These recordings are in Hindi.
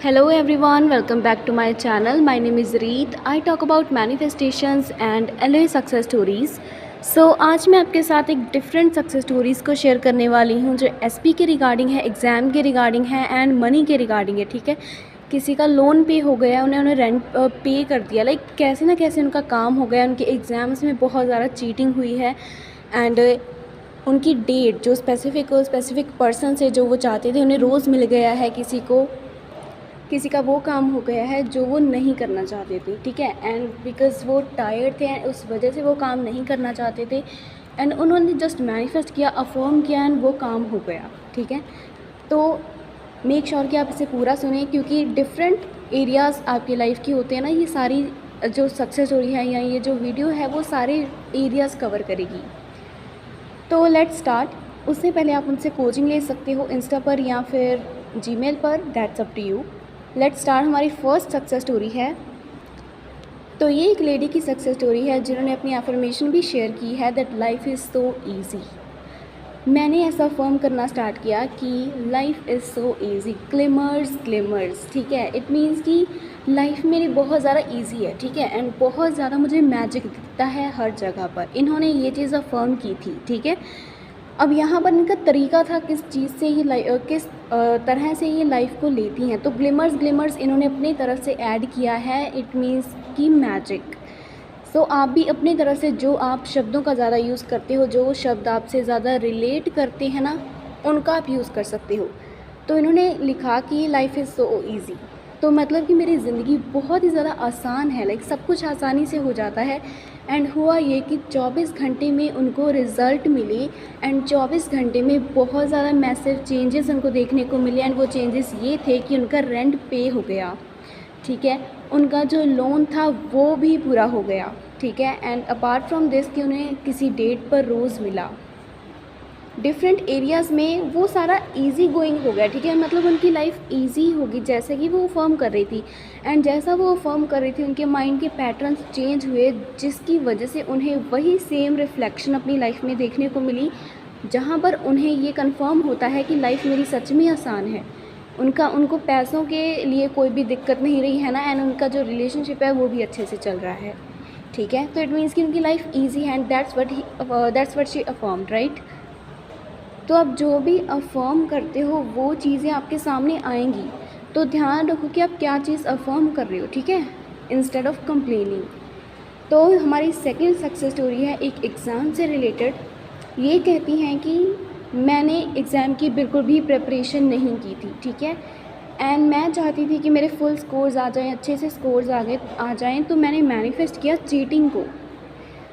Hello everyone, welcome back to my channel. My name is Reet. I talk about manifestations and LA success stories. आज मैं आपके साथ एक डिफरेंट सक्सेस स्टोरीज़ को शेयर करने वाली हूँ जो एसपी के रिगार्डिंग है, एग्ज़ाम के रिगार्डिंग है एंड मनी के रिगार्डिंग है। ठीक है, किसी का लोन पे हो गया, उन्होंने रेंट पे कर दिया, लाइक कैसे ना कैसे उनका काम हो गया, उनके एग्ज़ाम्स में बहुत ज़्यादा चीटिंग हुई है एंड उनकी डेट जो स्पेसिफिक पर्सन से जो वो चाहते थे उन्हें रोज़ मिल गया है, किसी का वो काम हो गया है जो वो नहीं करना चाहते थे। ठीक है, एंड बिकॉज़ वो टायर्ड थे एंड उस वजह से वो काम नहीं करना चाहते थे एंड उन्होंने जस्ट मैनिफेस्ट किया, अफर्म किया एंड वो काम हो गया। ठीक है, तो मेक श्योर कि आप इसे पूरा सुनें क्योंकि डिफरेंट एरियाज़ आपकी लाइफ की होते हैं ना। ये सारी जो सक्सेस स्टोरी है या ये जो वीडियो है वो सारे एरियाज़ कवर करेगी। तो लेट्स स्टार्ट। उससे पहले आप उनसे कोचिंग ले सकते हो इंस्टा पर या फिर जीमेल पर, that's up to you. Let's start. हमारी फर्स्ट सक्सेस स्टोरी है, तो ये एक लेडी की सक्सेस स्टोरी है जिन्होंने अपनी एफर्मेशन भी शेयर की है that life is so easy. मैंने ऐसा फर्म करना स्टार्ट किया कि लाइफ इज़ सो ईजी, ग्लिमर्स। ठीक है, इट मीन्स कि लाइफ मेरी बहुत ज़्यादा ईजी है। ठीक है, एंड बहुत ज़्यादा मुझे मैजिक दिखता है हर जगह पर। इन्होंने ये चीज़ अफर्म की थी। ठीक है, अब यहाँ पर इनका तरीका था किस चीज़ से ये किस तरह से ये लाइफ को लेती हैं। तो ग्लिमर्स इन्होंने अपनी तरफ से ऐड किया है, इट मीन्स कि मैजिक। सो आप भी अपनी तरफ से जो आप शब्दों का ज़्यादा यूज़ करते हो, जो शब्द आपसे ज़्यादा रिलेट करते हैं ना, उनका आप यूज़ कर सकते हो। तो इन्होंने लिखा कि लाइफ इज़ सो ईजी, तो मतलब कि मेरी ज़िंदगी बहुत ही ज़्यादा आसान है, लाइक सब कुछ आसानी से हो जाता है। एंड हुआ ये कि 24 घंटे में उनको रिज़ल्ट मिले एंड 24 घंटे में बहुत ज़्यादा मैसिव चेंजेस उनको देखने को मिले। एंड वो चेंजेस ये थे कि उनका रेंट पे हो गया। ठीक है, उनका जो लोन था वो भी पूरा हो गया। ठीक है, एंड अपार्ट फ्रॉम दिस कि उन्हें किसी डेट पर रोज़ मिला। डिफरेंट एरियाज़ में वो सारा इजी गोइंग हो गया। ठीक है, मतलब उनकी लाइफ इजी होगी जैसे कि वो फर्म कर रही थी। एंड जैसा वो फर्म कर रही थी उनके माइंड के पैटर्न्स चेंज हुए जिसकी वजह से उन्हें वही सेम रिफ्लेक्शन अपनी लाइफ में देखने को मिली, जहाँ पर उन्हें ये कंफर्म होता है कि लाइफ मेरी सच में आसान है। उनको पैसों के लिए कोई भी दिक्कत नहीं रही है ना, एंड उनका जो रिलेशनशिप है वो भी अच्छे से चल रहा है। ठीक है, तो इट मीन्स कि उनकी लाइफ ईजी है and that's what she affirmed, right. तो आप जो भी अफर्म करते हो वो चीज़ें आपके सामने आएंगी, तो ध्यान रखो कि आप क्या चीज़ अफर्म कर रहे हो। ठीक है, इंस्टेड ऑफ कंप्लेनिंग। तो हमारी सेकंड सक्सेस स्टोरी है एक एग्ज़ाम से रिलेटेड। ये कहती हैं कि मैंने एग्ज़ाम की बिल्कुल भी प्रिपरेशन नहीं की थी। ठीक है, एंड मैं चाहती थी कि मेरे फुल स्कोर्स आ जाएं, अच्छे से स्कोर्स आ जाएं, तो मैंने मैनिफेस्ट किया चीटिंग को।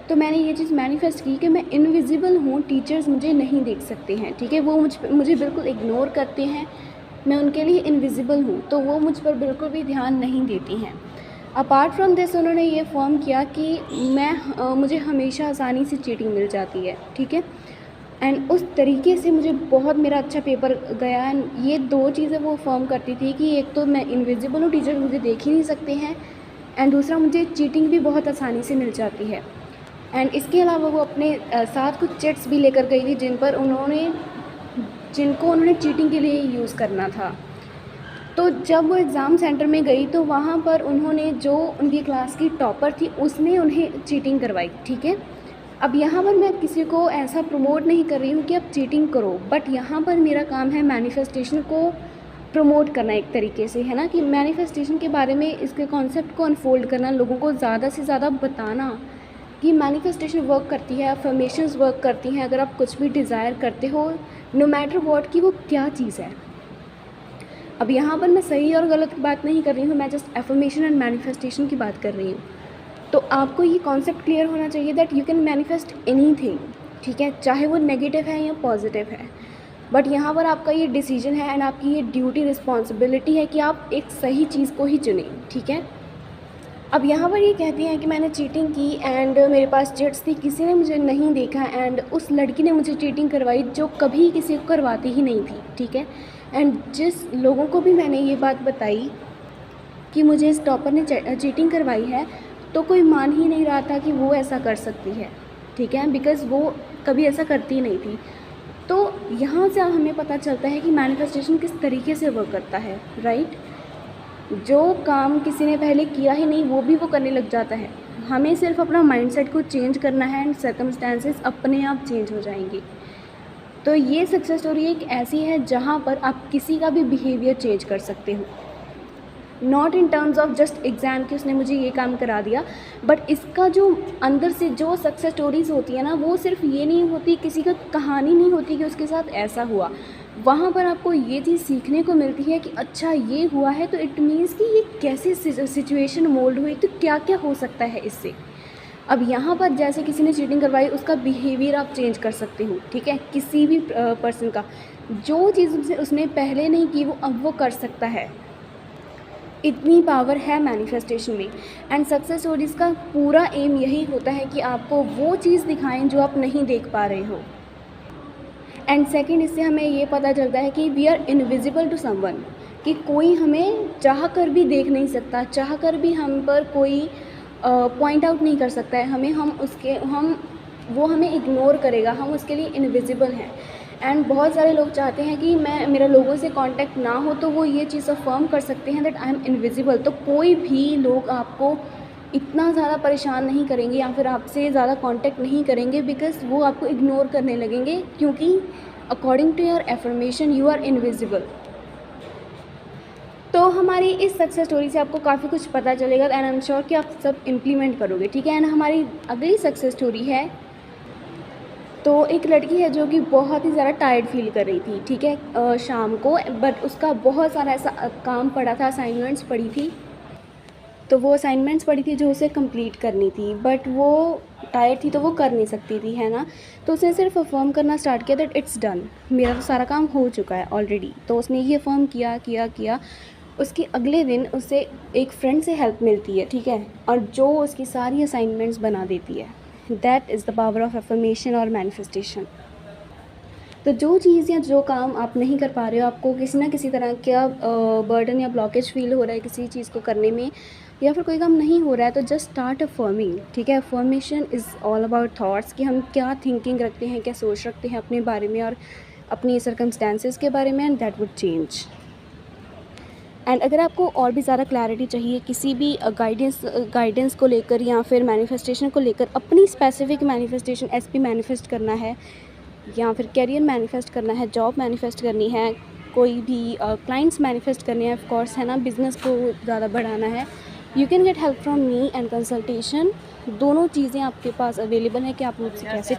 तो मैंने ये चीज़ मैनिफेस्ट की कि मैं इनविजिबल हूँ, टीचर्स मुझे नहीं देख सकते हैं। ठीक है, वो मुझे बिल्कुल इग्नोर करते हैं, मैं उनके लिए इनविजिबल हूँ, तो वो मुझ पर बिल्कुल भी ध्यान नहीं देती हैं। अपार्ट फ्रॉम दिस उन्होंने ये फॉर्म किया कि मुझे हमेशा आसानी से चीटिंग मिल जाती है। ठीक है, एंड उस तरीके से मुझे बहुत मेरा अच्छा पेपर गया। एंड ये दो चीज़ें वो फॉर्म करती थी कि एक तो मैं इनविजिबल हूँ, टीचर मुझे देख ही नहीं सकते हैं, एंड दूसरा मुझे चीटिंग भी बहुत आसानी से मिल जाती है। एंड इसके अलावा वो अपने साथ कुछ चिट्स भी लेकर गई थी जिनको उन्होंने चीटिंग के लिए यूज़ करना था। तो जब वो एग्ज़ाम सेंटर में गई तो वहाँ पर उन्होंने जो उनकी क्लास की टॉपर थी उसने उन्हें चीटिंग करवाई। ठीक है, अब यहाँ पर मैं किसी को ऐसा प्रमोट नहीं कर रही हूँ कि आप चीटिंग करो, बट यहाँ पर मेरा काम है मैनिफेस्टेशन को प्रमोट करना एक तरीके से, है ना, कि मैनिफेस्टेशन के बारे में इसके कॉन्सेप्ट को अनफोल्ड करना, लोगों को ज़्यादा से ज़्यादा बताना कि मैनिफेस्टेशन वर्क करती है, अफर्मेशंस वर्क करती हैं। अगर आप कुछ भी डिज़ायर करते हो, नो मैटर व्हाट, कि वो क्या चीज़ है। अब यहाँ पर मैं सही और गलत की बात नहीं कर रही हूँ, मैं जस्ट अफर्मेशन एंड मैनिफेस्टेशन की बात कर रही हूँ। तो आपको ये कॉन्सेप्ट क्लियर होना चाहिए that you can manifest anything. ठीक है, चाहे वो नेगेटिव है या पॉजिटिव है, बट यहाँ पर आपका ये डिसीजन है एंड आपकी ये ड्यूटी रिस्पॉन्सिबिलिटी है कि आप एक सही चीज़ को ही चुनें। ठीक है, अब यहाँ पर ये कहती हैं कि मैंने चीटिंग की एंड मेरे पास चिट्स थी, किसी ने मुझे नहीं देखा एंड उस लड़की ने मुझे चीटिंग करवाई जो कभी किसी को करवाती ही नहीं थी। ठीक है, एंड जिस लोगों को भी मैंने ये बात बताई कि मुझे इस टॉपर ने चीटिंग करवाई है, तो कोई मान ही नहीं रहा था कि वो ऐसा कर सकती है। ठीक है, बिकॉज़ वो कभी ऐसा करती नहीं थी। तो यहाँ से हमें पता चलता है कि मैनिफेस्टेशन किस तरीके से वर्क करता है, राइट। जो काम किसी ने पहले किया ही नहीं वो भी वो करने लग जाता है। हमें सिर्फ अपना माइंडसेट को चेंज करना है एंड सर्कमस्टेंसेस अपने आप चेंज हो जाएंगे। तो ये सक्सेस स्टोरी एक ऐसी है जहाँ पर आप किसी का भी बिहेवियर चेंज कर सकते हो, not in terms of just exam कि उसने मुझे ये काम करा दिया, बट इसका जो अंदर से जो सक्सेस स्टोरीज़ होती है ना, वो सिर्फ ये नहीं होती, किसी का कहानी नहीं होती कि उसके साथ ऐसा हुआ। वहाँ पर आपको ये चीज़ सीखने को मिलती है कि अच्छा ये हुआ है तो इट मीन्स कि ये कैसे सिचुएशन मोल्ड हुई, तो क्या क्या हो सकता है इससे। अब यहाँ पर जैसे किसी ने चीटिंग करवाई, उसका बिहेवियर आप चेंज कर सकते हो, ठीक है, किसी भी पर्सन का। जो चीज़ उसने पहले नहीं की वो अब वो कर सकता है। इतनी पावर है मैनिफेस्टेशन में। एंड सक्सेस स्टोरीज़ का पूरा एम यही होता है कि आपको वो चीज़ दिखाएं जो आप नहीं देख पा रहे हो। एंड सेकंड, इससे हमें ये पता चलता है कि we are invisible to someone, कि कोई हमें चाह कर भी देख नहीं सकता, चाह कर भी हम पर कोई पॉइंट आउट नहीं कर सकता है हमें, वो हमें इग्नोर करेगा, हम उसके लिए इनविजिबल हैं। एंड बहुत सारे लोग चाहते हैं कि मेरा लोगों से कांटेक्ट ना हो, तो वो ये चीज़ अफर्म कर सकते हैं दैट आई एम इनविजिबल। तो कोई भी लोग आपको इतना ज़्यादा परेशान नहीं करेंगे या फिर आपसे ज़्यादा कांटेक्ट नहीं करेंगे, बिकॉज़ वो आपको इग्नोर करने लगेंगे, क्योंकि according to your affirmation you are invisible. तो हमारी इस सक्सेस स्टोरी से आपको काफ़ी कुछ पता चलेगा एंड आई एम श्योर कि आप सब इम्प्लीमेंट करोगे, ठीक है। एंड हमारी अगली सक्सेस स्टोरी है, तो एक लड़की है जो कि बहुत ही ज़्यादा टायर्ड फील कर रही थी, ठीक है, शाम को, बट उसका बहुत सारा ऐसा काम पड़ा था, असाइनमेंट्स पड़ी थी, तो वो असाइनमेंट्स पड़ी थी जो उसे कंप्लीट करनी थी, बट वो टायर्ड थी तो वो कर नहीं सकती थी, है ना। तो उसने सिर्फ अफर्म करना स्टार्ट किया दैट इट्स डन, मेरा तो सारा काम हो चुका है ऑलरेडी। तो उसने ये अफर्म किया किया किया। उसके अगले दिन उसे एक फ्रेंड से हेल्प मिलती है, ठीक है, और जो उसकी सारी असाइनमेंट्स बना देती है। That is the power of affirmation और मैनिफेस्टेशन। तो जो चीज़ या जो काम आप नहीं कर पा रहे हो, आपको किसी ना किसी तरह का बर्डन या ब्लॉकेज फील हो रहा है किसी चीज़ को करने में, या फिर कोई काम नहीं हो रहा है, तो जस्ट स्टार्ट अफर्मिंग, ठीक है। Affirmation is all about thoughts, कि हम क्या थिंकिंग रखते हैं, क्या सोच रखते हैं अपने बारे में और अपनी सर्कमस्टेंसेस के बारे में, and that would change. And अगर आपको और भी ज़्यादा क्लैरिटी चाहिए किसी भी गाइडेंस को लेकर या फिर मैनिफेस्टेशन को लेकर, अपनी स्पेसिफिक मैनिफेस्टेशन एसपी मैनिफेस्ट करना है, या फिर करियर मैनिफेस्ट करना है, जॉब मैनिफेस्ट करनी है, कोई भी क्लाइंट्स मैनिफेस्ट करने हैं, ऑफ कोर्स, है ना, बिज़नेस को ज़्यादा बढ़ाना है, you can get help from me and consultation. दोनों चीज़ें आपके पास अवेलेबल हैं कि आप मुझसे कैसे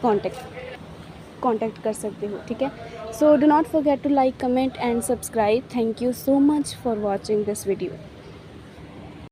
कांटेक्ट कर सकते हो, ठीक है। So do not forget to like, comment and subscribe. Thank you so much for watching this video.